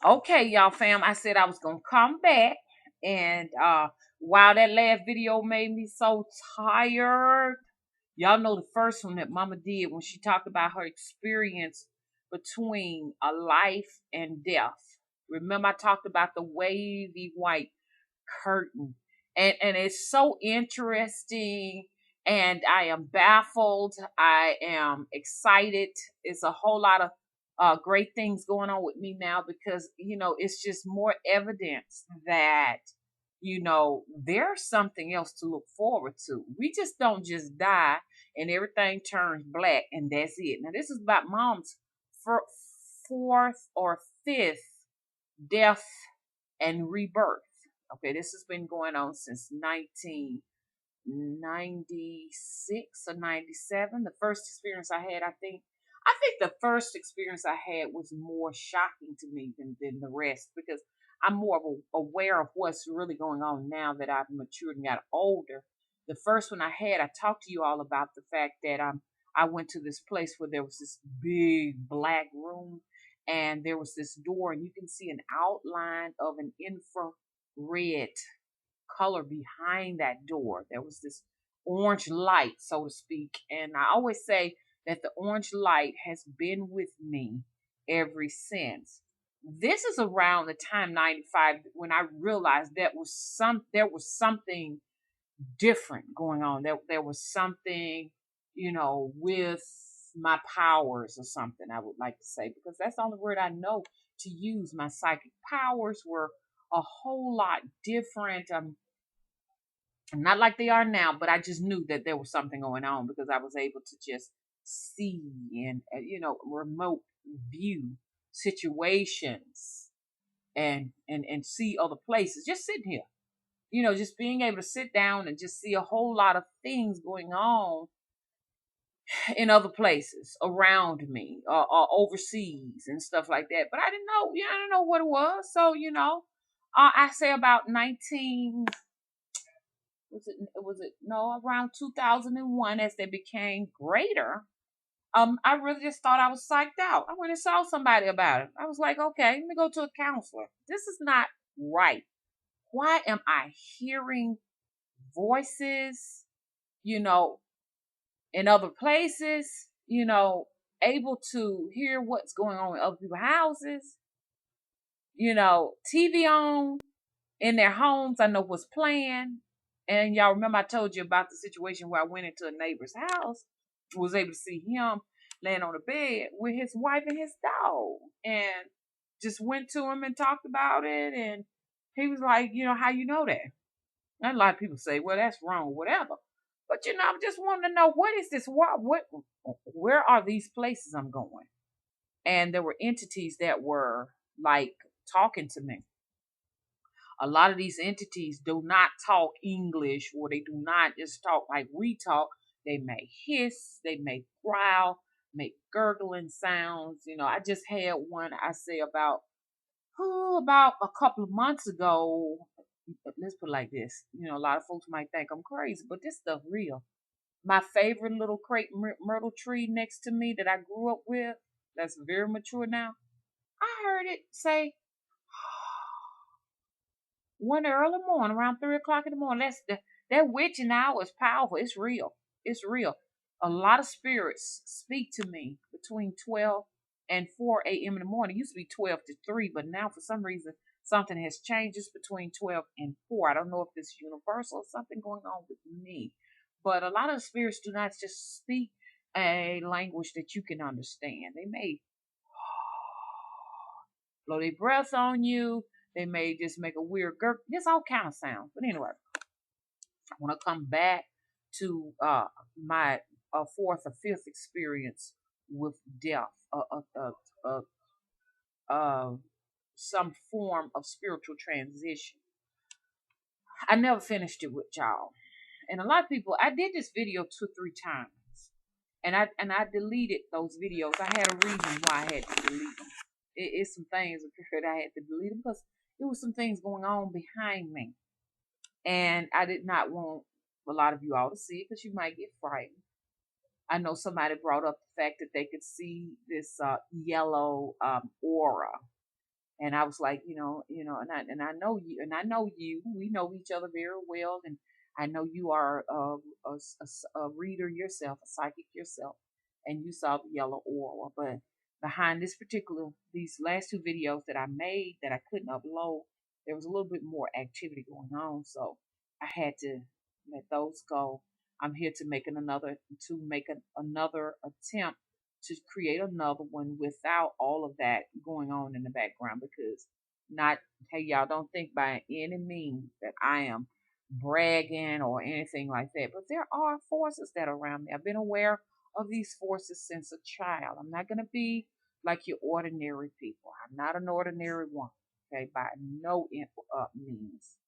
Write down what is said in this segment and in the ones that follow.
Okay, y'all fam, I said I was gonna come back, and wow, that last video made me so tired. Y'all know the first one that Mama did when she talked about her experience between a life and death. Remember, I talked about the wavy white curtain, and it's so interesting. And I am baffled. I am excited. It's a whole lot of great things going on with me now because it's just more evidence that there's something else to look forward to. We just don't just die and everything turns black and that's it. Now this is about mom's fourth or fifth death and rebirth. Okay, this has been going on since 1996 or 97. The first experience I had, I think the first experience I had was more shocking to me than the rest because I'm more aware of what's really going on now that I've matured and got older. The first one I had, I talked to you all about the fact that I went to this place where there was this big black room and there was this door and you can see an outline of an infrared color behind that door. There was this orange light, so to speak. And I always say that the orange light has been with me ever since. This is around the time 95 when I realized there was something different going on. There was something, with my powers or something, I would like to say, because that's the only word I know to use. My psychic powers were a whole lot different. Not like they are now, but I just knew that there was something going on because I was able to just see and remote view situations and see other places. Just sitting here, just being able to sit down and just see a whole lot of things going on in other places around me or overseas and stuff like that. But I didn't know, I didn't know what it was. So I say about 19 was it no around 2001 as they became greater. I really just thought I was psyched out. I went and saw somebody about it. I was like, okay, let me go to a counselor. This is not right. Why am I hearing voices, you know, in other places, able to hear what's going on in other people's houses, TV on in their homes. I know what's playing. And y'all remember I told you about the situation where I went into a neighbor's house, was able to see him laying on the bed with his wife and his dog. And just went to him and talked about it. And he was like, how you know that? And a lot of people say, well, that's wrong, whatever. But I'm just wanting to know what is this? Where are these places I'm going? And there were entities that were like talking to me. A lot of these entities do not talk English, or they do not just talk like we talk. They may hiss, they may growl, make gurgling sounds. I just had one I say about a couple of months ago. Let's put it like this. A lot of folks might think I'm crazy, but this stuff real. My favorite little crepe myrtle tree next to me that I grew up with, that's very mature now. I heard it say one early morning, around 3 o'clock in the morning. That witching hour is powerful. It's real. It's real. A lot of spirits speak to me between 12 and 4 a.m. in the morning. It used to be 12 to 3, but now for some reason something has changed. It's between 12 and 4. I don't know if it's universal or something going on with me. But a lot of the spirits do not just speak a language that you can understand. They may blow their breath on you. They may just make a weird gurg. Just all kind of sounds. But anyway, I want to come back to my fourth or fifth experience with death, some form of spiritual transition. I never finished it with y'all, and a lot of people. I did this video 2 or 3 times, and I deleted those videos. I had a reason why I had to delete them. It's some things that I had to delete them because there was some things going on behind me, and I did not want a lot of you all to see it because you might get frightened. I know somebody brought up the fact that they could see this yellow aura, And I was like, and I know you, and I know you. We know each other very well, and I know you are a reader yourself, a psychic yourself, and you saw the yellow aura. But behind these last two videos that I made that I couldn't upload, there was a little bit more activity going on, so I had to let those go. I'm here to make another attempt to create another one without all of that going on in the background, because not hey y'all, don't think by any means that I am bragging or anything like that, but there are forces that are around me. I've been aware of these forces since a child. I'm not going to be like your ordinary people. I'm not an ordinary one, okay, by no means.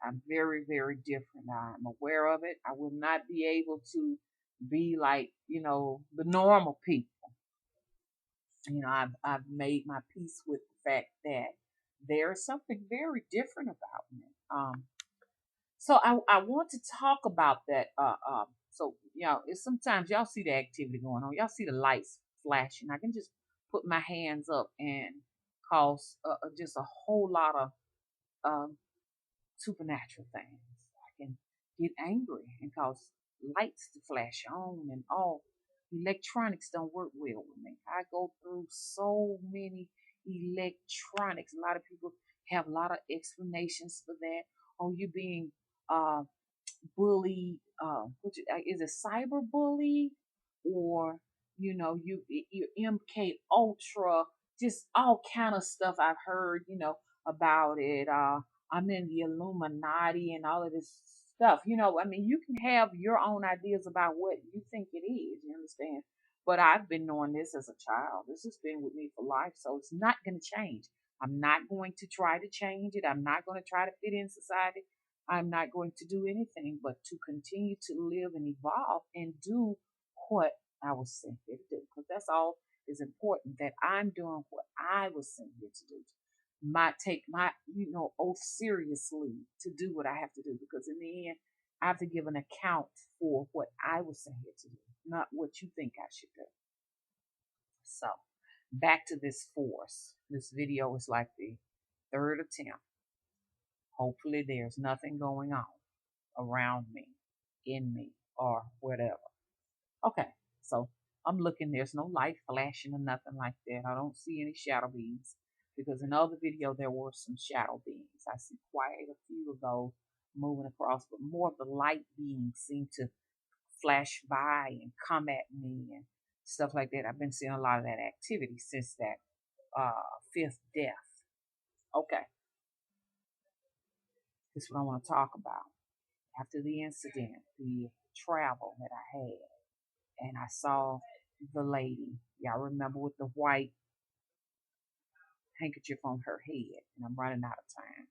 I'm very, very different. I'm aware of it. I will not be able to be like, the normal people. I've made my peace with the fact that there's something very different about me. So I want to talk about that. So it's sometimes y'all see the activity going on. Y'all see the lights flashing. I can just put my hands up and cause just a whole lot of um, supernatural things. I can get angry and cause lights to flash on and off. Electronics don't work well with me. I go through so many electronics. A lot of people have a lot of explanations for that. Oh, you being uh, bullied? Is it cyber bully, or you MK Ultra? Just all kind of stuff I've heard. About it. I'm in the Illuminati and all of this stuff. I mean, you can have your own ideas about what you think it is, you understand? But I've been knowing this as a child. This has been with me for life, so it's not going to change. I'm not going to try to change it. I'm not going to try to fit in society. I'm not going to do anything but to continue to live and evolve and do what I was sent here to do. Because that's all is important, that I'm doing what I was sent here to do, take my oath seriously to do what I have to do, because in the end I have to give an account for what I was sent here to do, not what you think I should do. So back to this force. This video is like the third attempt. Hopefully there's nothing going on around me, in me, or whatever. Okay, so I'm looking, there's no light flashing or nothing like that. I don't see any shadow beams, because in the other video there were some shadow beams. I see quite a few of those moving across, but more of the light beams seem to flash by and come at me and stuff like that. I've been seeing a lot of that activity since that fifth death. Okay, this is what I want to talk about. After the incident, the travel that I had, and I saw the lady. Y'all remember, with the white handkerchief on her head, and I'm running out of time.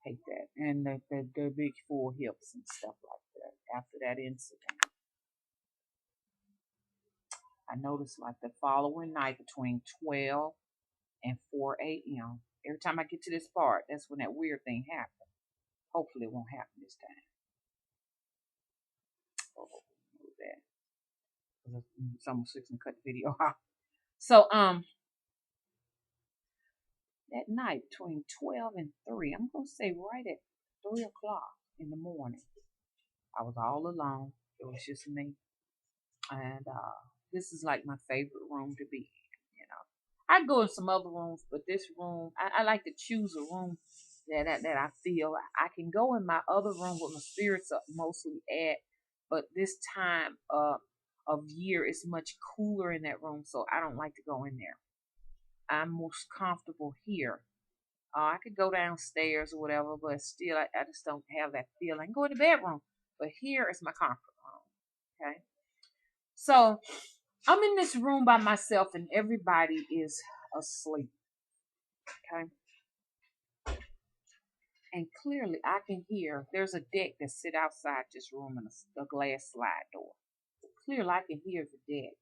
Hate that. And the big full hips and stuff like that. After that incident, I noticed like the following night between 12 and 4 a.m. Every time I get to this part, that's when that weird thing happened. Hopefully it won't happen this time. Oh, move that. It's almost fixing to cut the video off. So that night between 12 and 3, I'm going to say right at 3 o'clock in the morning, I was all alone. It was just me. And this is like my favorite room to be in. I go in some other rooms, but this room, I like to choose a room that I feel I can go in my other room where my spirits are mostly at, but this time of year it's much cooler in that room, so I don't like to go in there. I'm most comfortable here. I could go downstairs or whatever, but still, I just don't have that feeling. I can go in the bedroom, but here is my comfort room. Okay, so I'm in this room by myself, and everybody is asleep. Okay, and clearly I can hear. There's a deck that sit outside this room and a glass slide door. Clearly, I can hear the deck,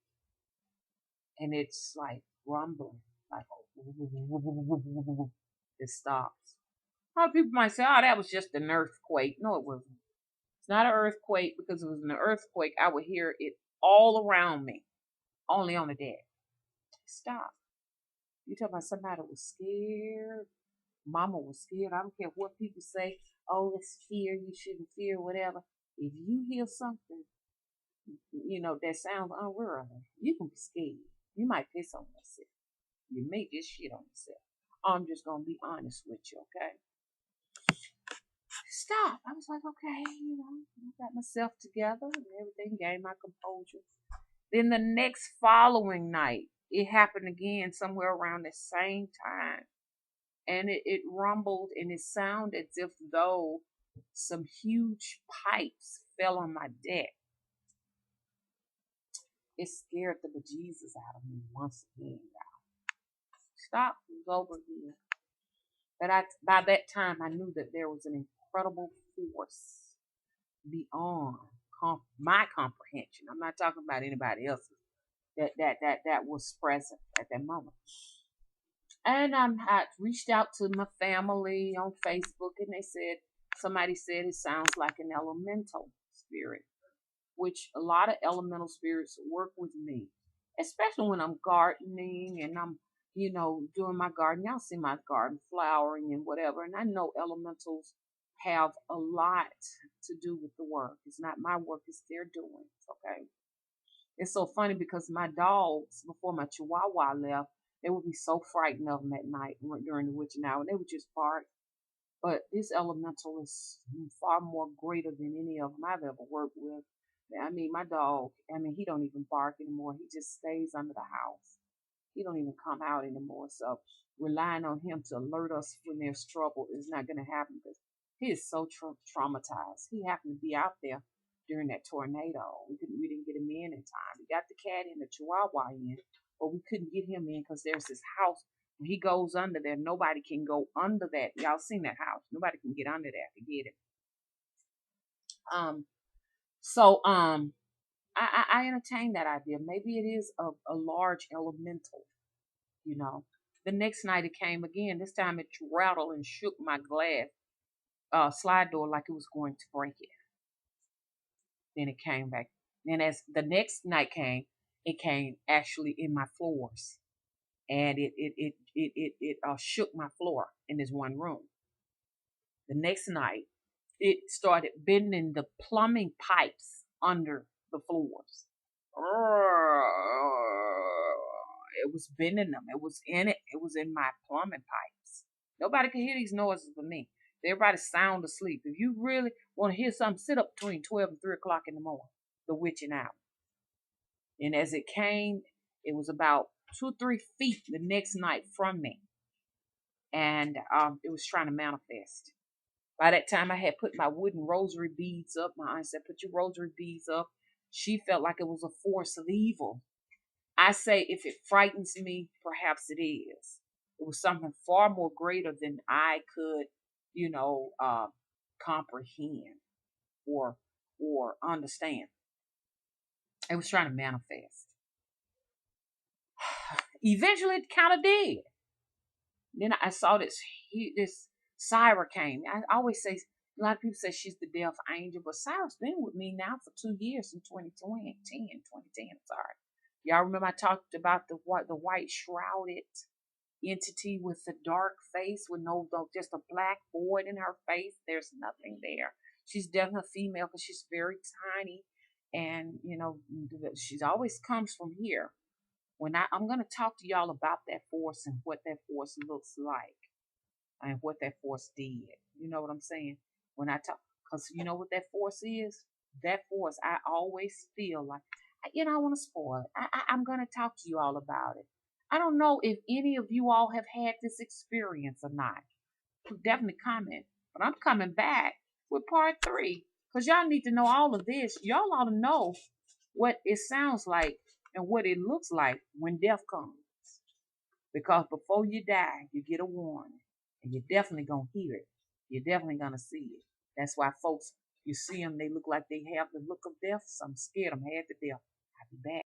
and it's like rumbling, like it stops. A lot of people might say, "Oh, that was just an earthquake." No, it wasn't. It's not an earthquake, because if it was an earthquake, I would hear it all around me, only on the deck. Stop. You talking about somebody was scared? Mama was scared. I don't care what people say. Oh, it's fear. You shouldn't fear, whatever. If you hear something, that sounds unreal, you can be scared. You might piss on yourself. You may just shit on yourself. I'm just gonna be honest with you, okay? Stop. I was like, okay, I got myself together and everything, gained my composure. Then the next following night, it happened again somewhere around the same time. And it rumbled and it sounded as if though some huge pipes fell on my deck. It scared the bejesus out of me once again, y'all. Stop, it was over again. But by that time, I knew that there was an incredible force beyond my comprehension. I'm not talking about anybody else's. That was present at that moment. And I reached out to my family on Facebook, and somebody said it sounds like an elemental spirit, which a lot of elemental spirits work with me, especially when I'm gardening and I'm, doing my garden. Y'all see my garden flowering and whatever. And I know elementals have a lot to do with the work. It's not my work, it's their doing. Okay. It's so funny because my dogs, before my chihuahua left, they would be so frightened of them at night during the witching hour. And they would just bark. But this elemental is far more greater than any of them I've ever worked with. I mean, my dog, he don't even bark anymore. He just stays under the house. He don't even come out anymore. So relying on him to alert us when there's trouble is not going to happen because he is so traumatized. He happened to be out there during that tornado. We didn't get him in time. We got the cat and the chihuahua in, but we couldn't get him in because there's this house. When he goes under there, nobody can go under that. Y'all seen that house. Nobody can get under there to get it. I entertained that idea. Maybe it is a large elemental, The next night it came again. This time it rattled and shook my glass slide door like it was going to break it. Then it came back. Then as the next night came, it came actually in my floors. And it shook my floor in this one room. The next night, it started bending the plumbing pipes under the floors. It was bending them. It was in it. It was in my plumbing pipes. Nobody can hear these noises but me. Everybody's sound asleep. If you really want to hear something, sit up between 12 and 3 o'clock in the morning. The witching hour. And as it came, it was about 2 or 3 feet the next night from me. And it was trying to manifest. By that time, I had put my wooden rosary beads up. My aunt said, put your rosary beads up. She felt like it was a force of evil. I say, if it frightens me, perhaps it is. It was something far more greater than I could, comprehend or understand. It was trying to manifest. Eventually, it kind of did. Then I saw this Syra came. I always say, a lot of people say she's the death angel, but Syra's been with me now for 2 years in 2010, sorry. Y'all remember I talked about the white shrouded entity with the dark face with just a black void in her face. There's nothing there. She's definitely a female because she's very tiny, and she always comes from here. When I'm going to talk to y'all about that force and what that force looks like and what that force did. You know what I'm saying? When I talk, because you know what that force is? That force, I always feel like, I want to spoil it. I'm going to talk to you all about it. I don't know if any of you all have had this experience or not. Definitely comment. But I'm coming back with part 3 because y'all need to know all of this. Y'all ought to know what it sounds like and what it looks like when death comes. Because before you die, you get a warning. And you're definitely going to hear it. You're definitely going to see it. That's why folks, you see them, they look like they have the look of death. So I'm scared. I'm half to death. I'll be back.